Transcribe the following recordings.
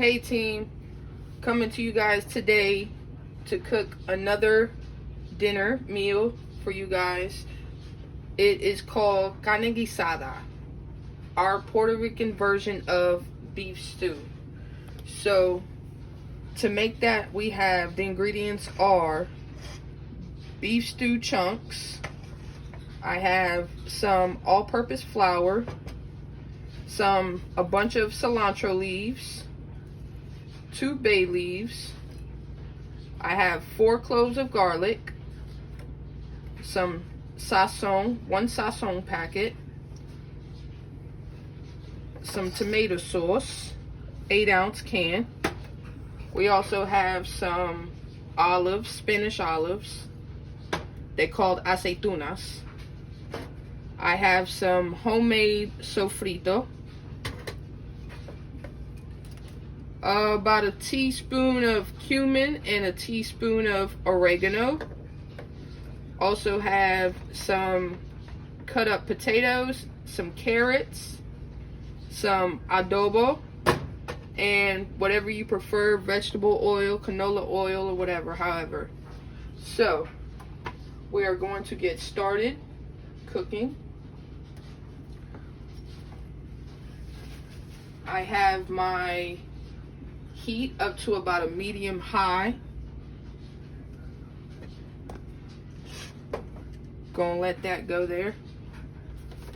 Hey team, coming to you guys today to cook another dinner meal for you guys. It is called Carne Guisada, our Puerto Rican version of beef stew. So to make that, we have the ingredients are beef stew chunks. I have some all-purpose flour, a bunch of cilantro leaves, 2 bay leaves. I have 4 cloves of garlic, some sazon, 1 sazon packet, some tomato sauce, 8-ounce can. We also have some olives, Spanish olives. They're called aceitunas. I have some homemade sofrito. About a teaspoon of cumin and a teaspoon of oregano. Also have some cut up potatoes, some carrots, some adobo, and whatever you prefer, vegetable oil, canola oil, or whatever, however. So, we are going to get started cooking. I have my heat up to about a medium high. Gonna let that go there.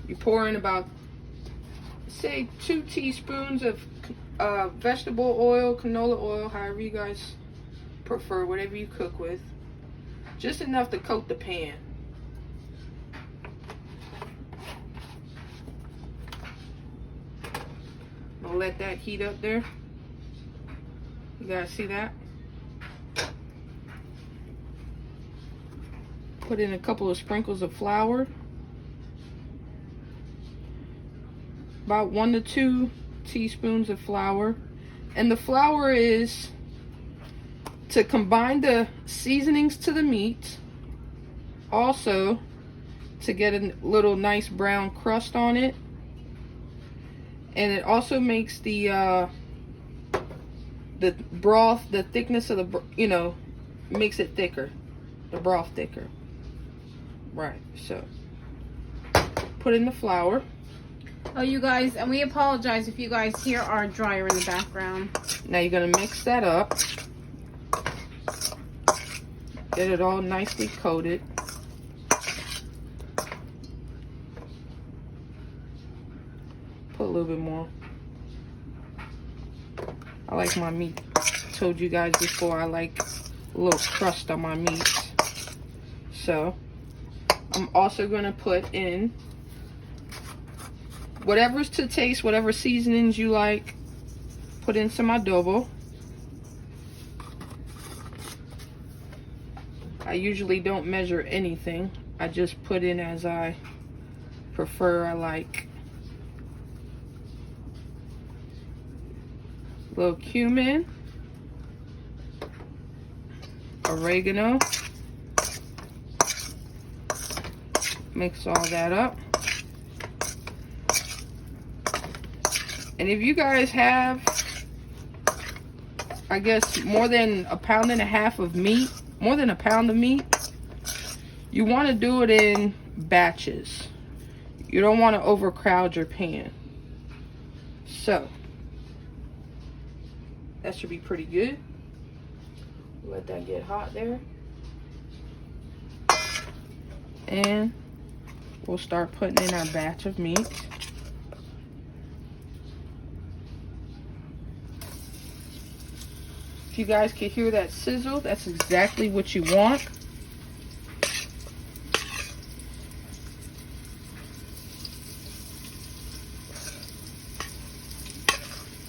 You pour in about, say, 2 teaspoons of vegetable oil, canola oil, however you guys prefer, whatever you cook with. Just enough to coat the pan. I'll let that heat up there. You guys see that? Put in a couple of sprinkles of flour. About 1 to 2 teaspoons of flour. And the flour is to combine the seasonings to the meat. Also to get a little nice brown crust on it. And it also makes the broth, the thickness of the, makes it thicker. The broth thicker. Right, so put in the flour. Oh, you guys, and we apologize if you guys hear our dryer in the background. Now you're going to mix that up. Get it all nicely coated. Put a little bit more. I like my meat. Told you guys before, I like a little crust on my meat. So, I'm also going to put in whatever's to taste, whatever seasonings you like. Put in some adobo. I usually don't measure anything. I just put in as I prefer, I like. A little cumin. Oregano. Mix all that up. And if you guys have, I guess, more than a pound and a half of meat, more than a pound of meat, you want to do it in batches. You don't want to overcrowd your pan. So, that should be pretty good. Let that get hot there. And we'll start putting in our batch of meat. If you guys can hear that sizzle, that's exactly what you want.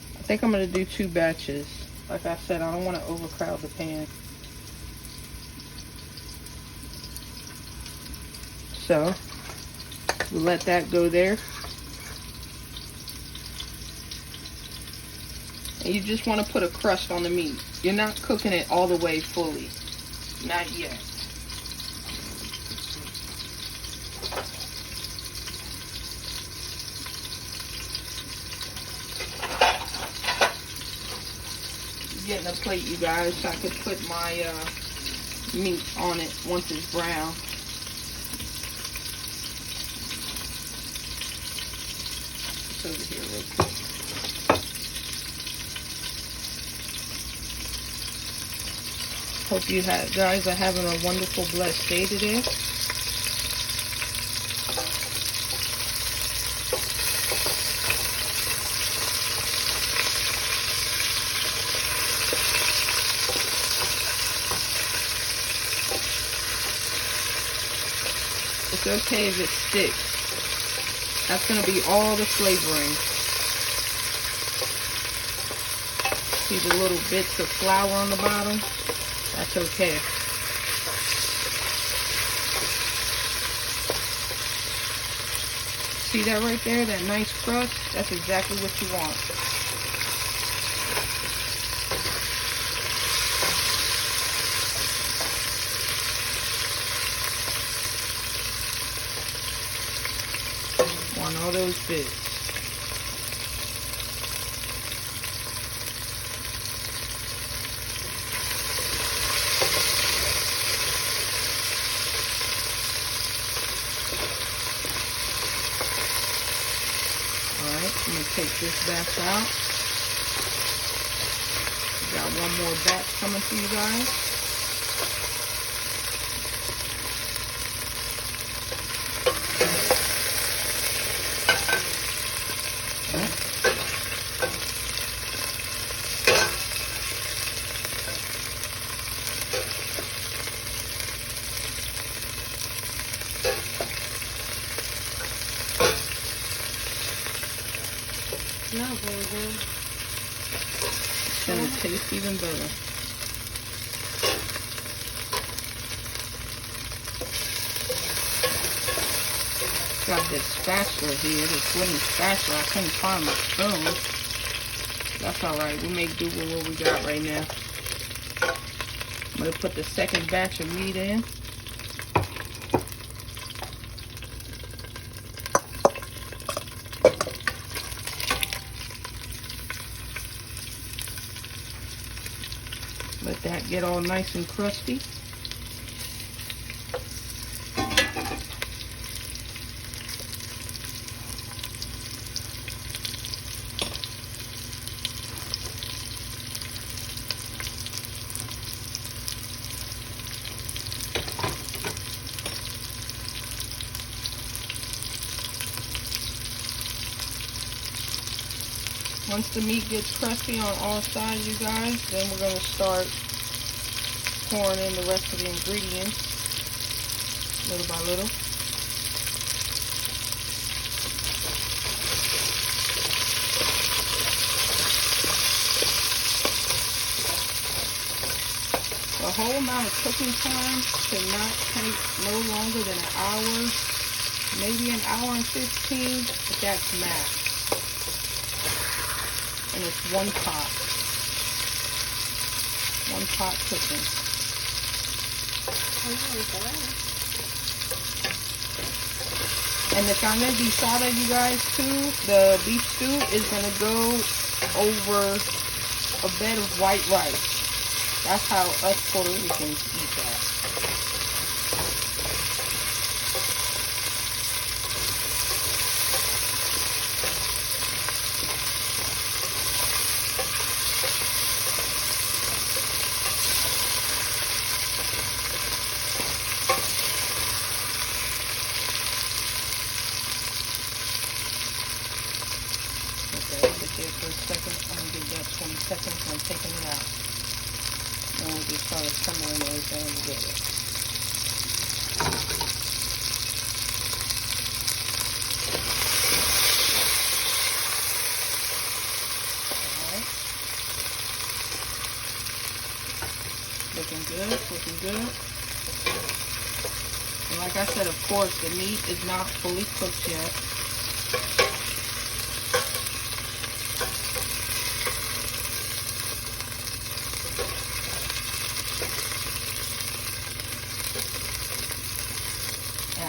I think I'm going to do 2 batches. Like I said, I don't want to overcrowd the pan. So, we'll let that go there. And you just want to put a crust on the meat. You're not cooking it all the way fully. Not yet. getting a plate, you guys, so I could put my meat on it once it's brown. It's over here real quick. Hope you guys are having a wonderful, blessed day today. It's okay if it sticks. That's going to be all the flavoring. See the little bits of flour on the bottom? That's okay. See that right there? That nice crust? That's exactly what you want. Want all those bits. Alright, I'm going to take this batch out. Got one more batch coming to you guys. It's gonna taste even better. Got this spatula here, this wooden spatula. I couldn't find my spoon. That's alright, we'll make do with what we got right now. I'm gonna put the second batch of meat in. Let that get all nice and crusty. Once the meat gets crusty on all sides, you guys, then we're going to start pouring in the rest of the ingredients little by little. The whole amount of cooking time should not take no longer than an hour, maybe an hour and 15, but that's max. And it's one pot cooking. And the carne guisada, you guys, too, the beef stew is going to go over a bed of white rice. That's how us Puerto Ricans eat that. For a second, I'm going to give that 20 seconds and I'm taking it out. Then we'll just start assembling everything together. Alright. Looking good, looking good. And like I said, of course, the meat is not fully cooked yet.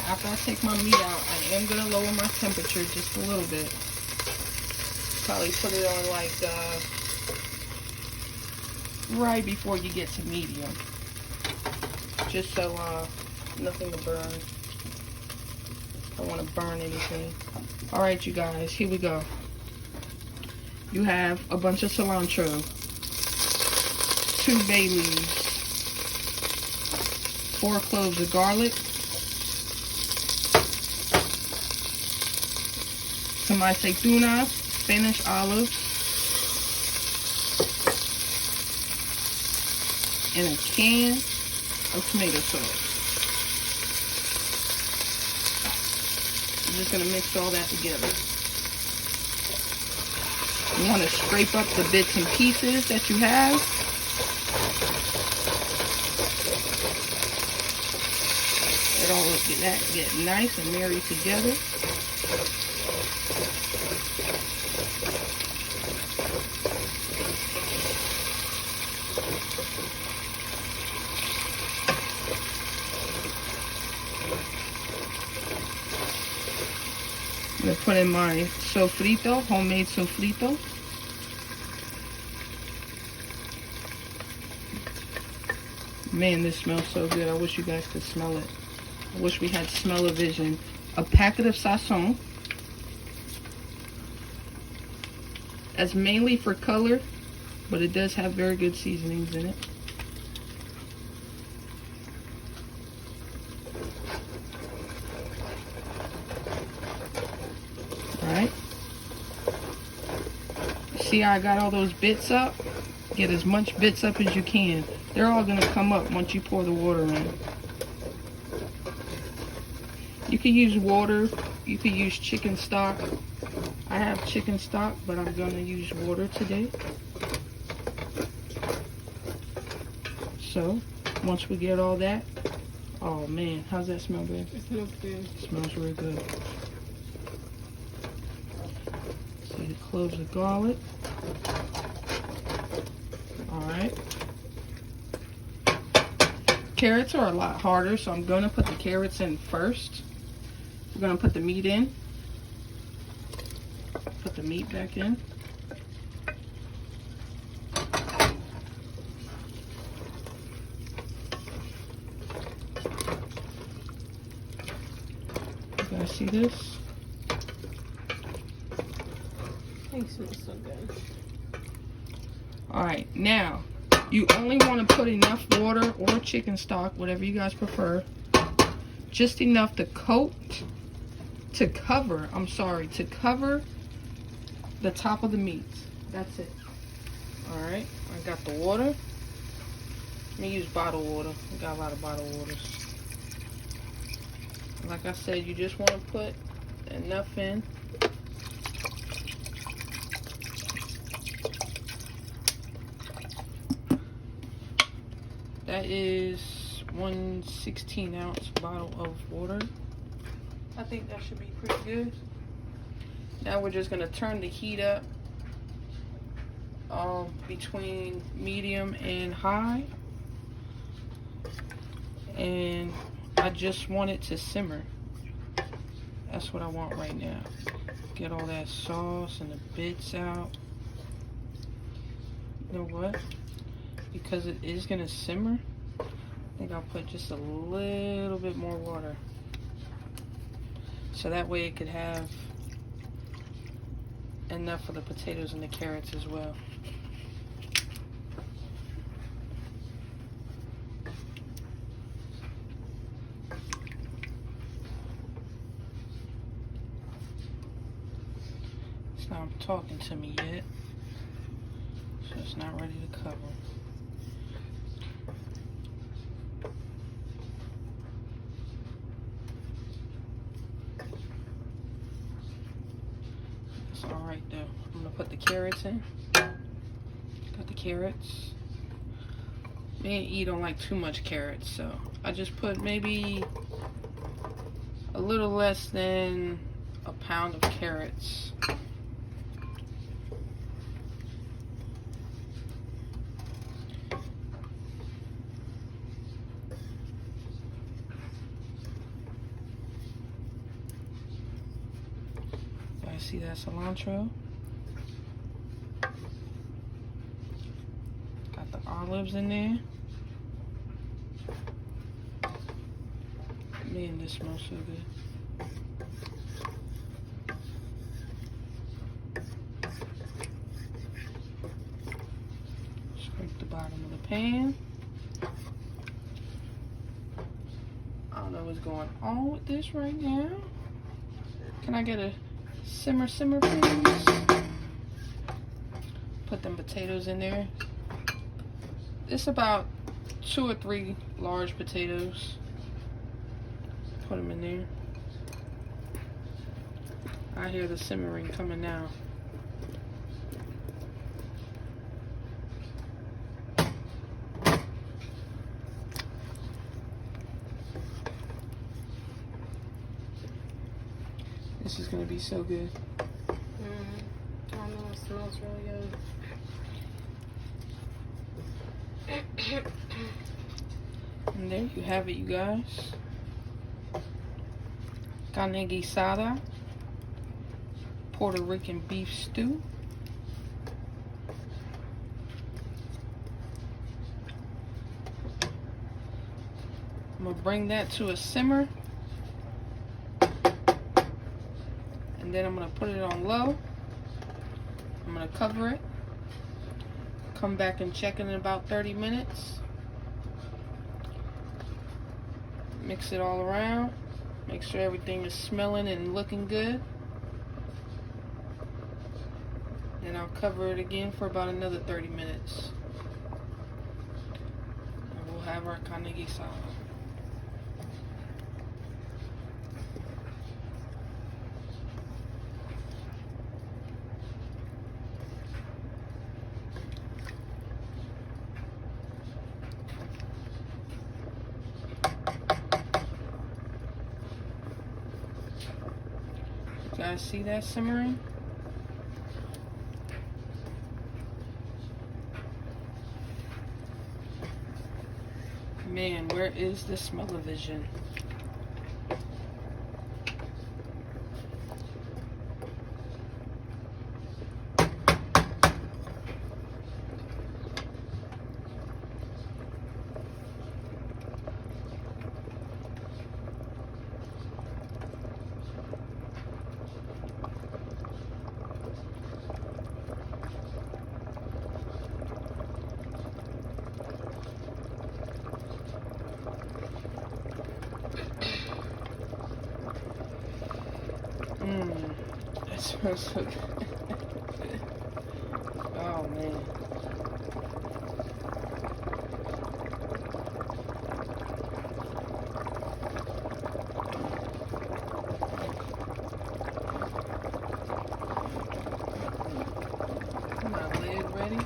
After I take my meat out, I am going to lower my temperature just a little bit. Probably put it on like right before you get to medium. Just so nothing to burn. I don't want to burn anything. Alright, you guys, here we go. You have a bunch of cilantro, 2 bay leaves, 4 cloves of garlic, some aceitunas, Spanish olives, and a can of tomato sauce. I'm just going to mix all that together. You want to scrape up the bits and pieces that you have. Let all of that get nice and married together. I'm going to put in my sofrito, homemade sofrito. Man, this smells so good. I wish you guys could smell it. I wish we had smell-o-vision. A packet of sazon. That's mainly for color, but it does have very good seasonings in it. Alright. See how I got all those bits up? Get as much bits up as you can. They're all going to come up once you pour the water in. You can use water. You can use chicken stock. I have chicken stock, but I'm going to use water today. So, once we get all that, oh man, how's that smell, babe? It smells good. It smells really good. See the cloves of garlic. Alright. Carrots are a lot harder, so I'm going to put the carrots in first. We're going to put the meat in. Put the meat back in. You guys see this? It smells so good. Alright, now, you only want to put enough water or chicken stock, whatever you guys prefer. Just enough to cover the top of the meat. That's it. Alright, I got the water. Let me use bottled water. I got a lot of bottled waters. Like I said, you just want to put enough in. That is 1 16-ounce bottle of water. I think that should be pretty good. Now we're just going to turn the heat up between medium and high. And I just want it to simmer. That's what I want right now. Get all that sauce and the bits out. You know what? Because it is going to simmer, I think I'll put just a little bit more water. So that way it could have enough for the potatoes and the carrots as well. It's not talking to me yet, so it's not ready to cover. Alright though, I'm gonna put the carrots in. Got the carrots. Me and E don't like too much carrots, so I just put maybe a little less than a pound of carrots. See that cilantro? Got the olive olives in there. Man, this smells so good. Scrape the bottom of the pan. I don't know what's going on with this right now. Can I get a simmer, please? Put them potatoes in there. It's about 2 or 3 large potatoes. Put them in there. I hear the simmering coming now. This is gonna be so good. I know, it smells really good. And there you have it, you guys. Carne Guisada, Puerto Rican beef stew. I'm gonna bring that to a simmer. And then I'm gonna put it on low. I'm gonna cover it. Come back and check in about 30 minutes. Mix it all around. Make sure everything is smelling and looking good. Then I'll cover it again for about another 30 minutes. And we'll have our carne guisada. You guys see that simmering? Man, where is the smell-o-vision? That smells so good. Oh man. My lid ready.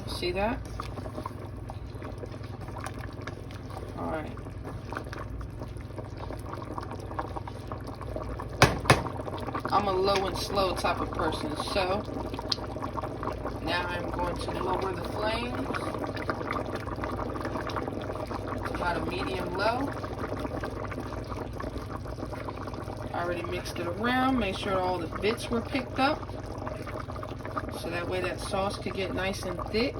See that? Alright. I'm a low and slow type of person, so now I'm going to lower the flames to about a medium low. I already mixed it around, make sure all the bits were picked up, so that way that sauce could get nice and thick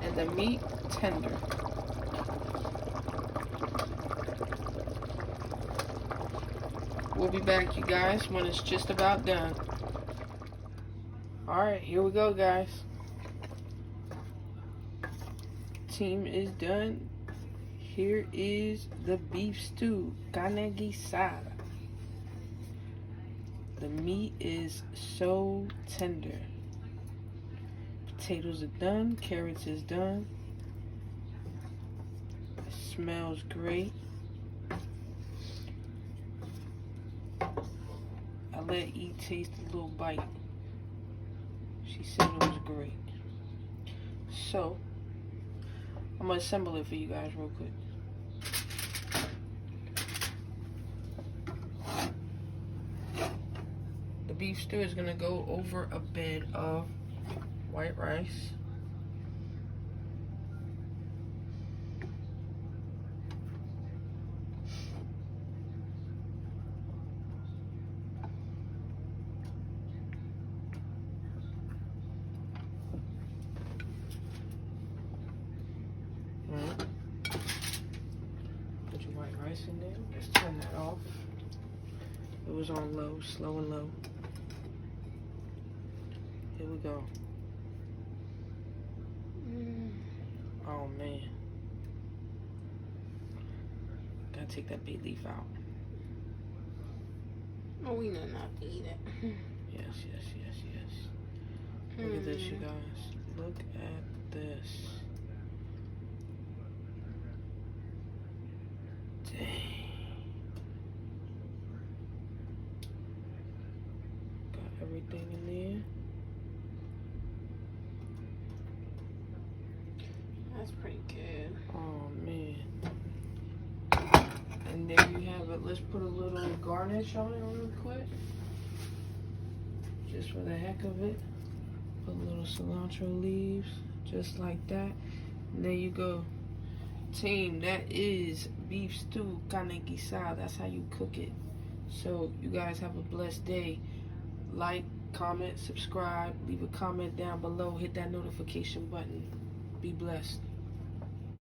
and the meat tender. We'll be back, you guys, when it's just about done. Alright, here we go, guys. Team is done. Here is the beef stew, carne guisada. The meat is so tender. Potatoes are done, carrots is done. It smells great. I let E taste a little bite. She said it was great. So, I'm gonna assemble it for you guys real quick. The beef stew is gonna go over a bed of white rice. Put your white rice in there. Let's turn that off. It was on low, slow and low. Here we go. Oh man. Gotta take that bay leaf out. Oh, we know not to eat it. Yes. Look at this, you guys. Look at this. Dang. Got everything in there. That's pretty good. Oh man. And there you have it. Let's put a little garnish on it real quick. Just for the heck of it. Put a little cilantro leaves. Just like that. And there you go. Team, that is beef stew, carne guisada. That's how you cook it. So you guys have a blessed day. Like, comment, subscribe, leave a comment down below. Hit that notification button. Be blessed.